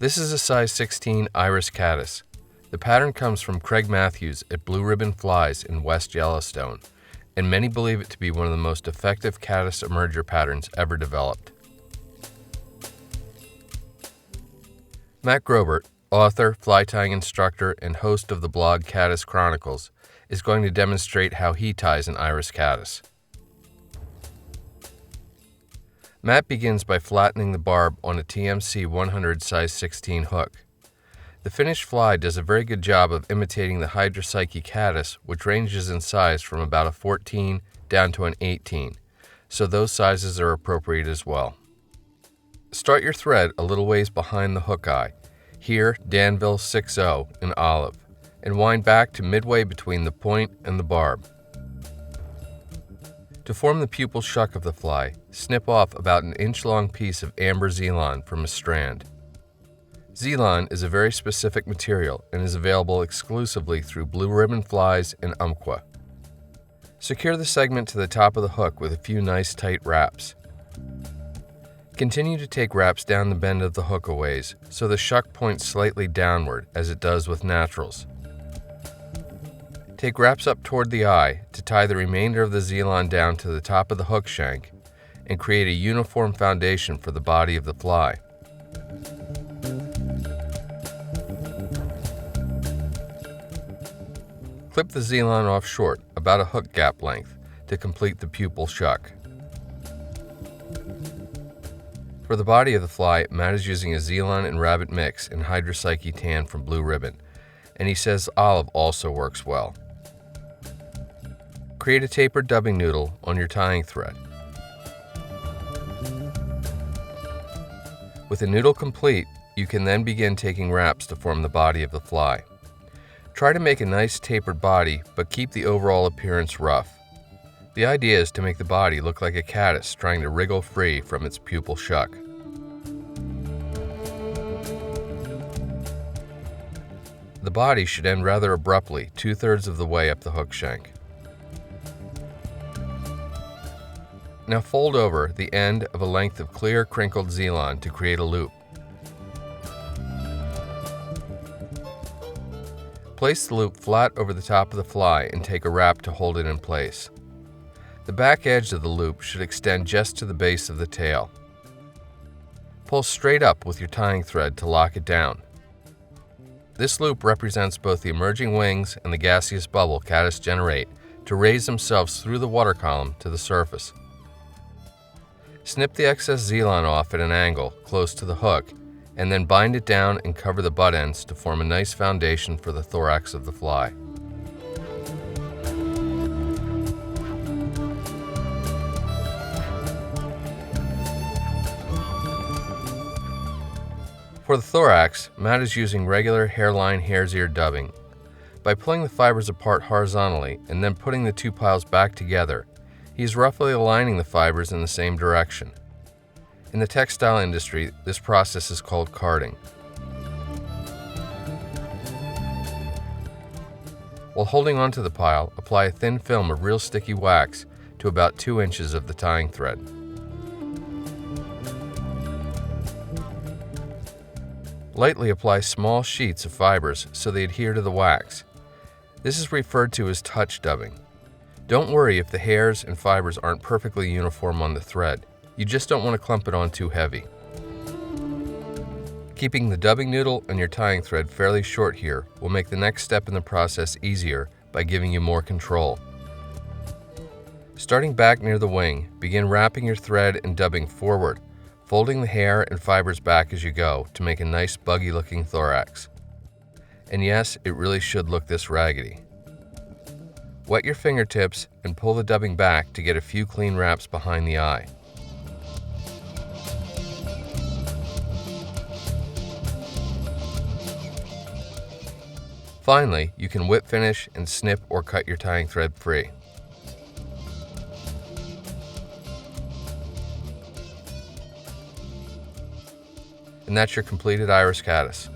This is a size 16 Iris Caddis. The pattern comes from Craig Matthews at Blue Ribbon Flies in West Yellowstone, and many believe it to be one of the most effective caddis emerger patterns ever developed. Matt Grobert, author, fly tying instructor, and host of the blog Caddis Chronicles, is going to demonstrate how he ties an Iris Caddis. Matt begins by flattening the barb on a TMC 100 size 16 hook. The finished fly does a very good job of imitating the Hydropsyche caddis, which ranges in size from about a 14 down to an 18, so those sizes are appropriate as well. Start your thread a little ways behind the hook eye, here Danville 6-0 in olive, and wind back to midway between the point and the barb. To form the pupil shuck of the fly, snip off about an inch-long piece of amber z-lon from a strand. Z-lon is a very specific material and is available exclusively through Blue Ribbon Flies and Umpqua. Secure the segment to the top of the hook with a few nice tight wraps. Continue to take wraps down the bend of the hook a ways, so the shuck points slightly downward as it does with naturals. Take wraps up toward the eye to tie the remainder of the z-lon down to the top of the hook shank and create a uniform foundation for the body of the fly. Clip the z-lon off short, about a hook gap length, to complete the pupil shuck. For the body of the fly, Matt is using a z-lon and rabbit mix in Hydropsyche tan from Blue Ribbon, and he says olive also works well. Create a tapered dubbing noodle on your tying thread. With the noodle complete, you can then begin taking wraps to form the body of the fly. Try to make a nice tapered body, but keep the overall appearance rough. The idea is to make the body look like a caddis trying to wriggle free from its pupil shuck. The body should end rather abruptly, 2/3 of the way up the hook shank. Now fold over the end of a length of clear crinkled z-lon to create a loop. Place the loop flat over the top of the fly and take a wrap to hold it in place. The back edge of the loop should extend just to the base of the tail. Pull straight up with your tying thread to lock it down. This loop represents both the emerging wings and the gaseous bubble caddis generate to raise themselves through the water column to the surface. Snip the excess z-lon off at an angle close to the hook, and then bind it down and cover the butt ends to form a nice foundation for the thorax of the fly. For the thorax, Matt is using regular hairline hare's ear dubbing. By pulling the fibers apart horizontally and then putting the two piles back together, he is roughly aligning the fibers in the same direction. In the textile industry, this process is called carding. While holding onto the pile, apply a thin film of real sticky wax to about 2 inches of the tying thread. Lightly apply small sheets of fibers so they adhere to the wax. This is referred to as touch dubbing. Don't worry if the hairs and fibers aren't perfectly uniform on the thread. You just don't want to clump it on too heavy. Keeping the dubbing noodle and your tying thread fairly short here will make the next step in the process easier by giving you more control. Starting back near the wing, begin wrapping your thread and dubbing forward, folding the hair and fibers back as you go to make a nice buggy looking thorax. And yes, it really should look this raggedy. Wet your fingertips and pull the dubbing back to get a few clean wraps behind the eye. Finally, you can whip finish and snip or cut your tying thread free. And that's your completed Iris Caddis.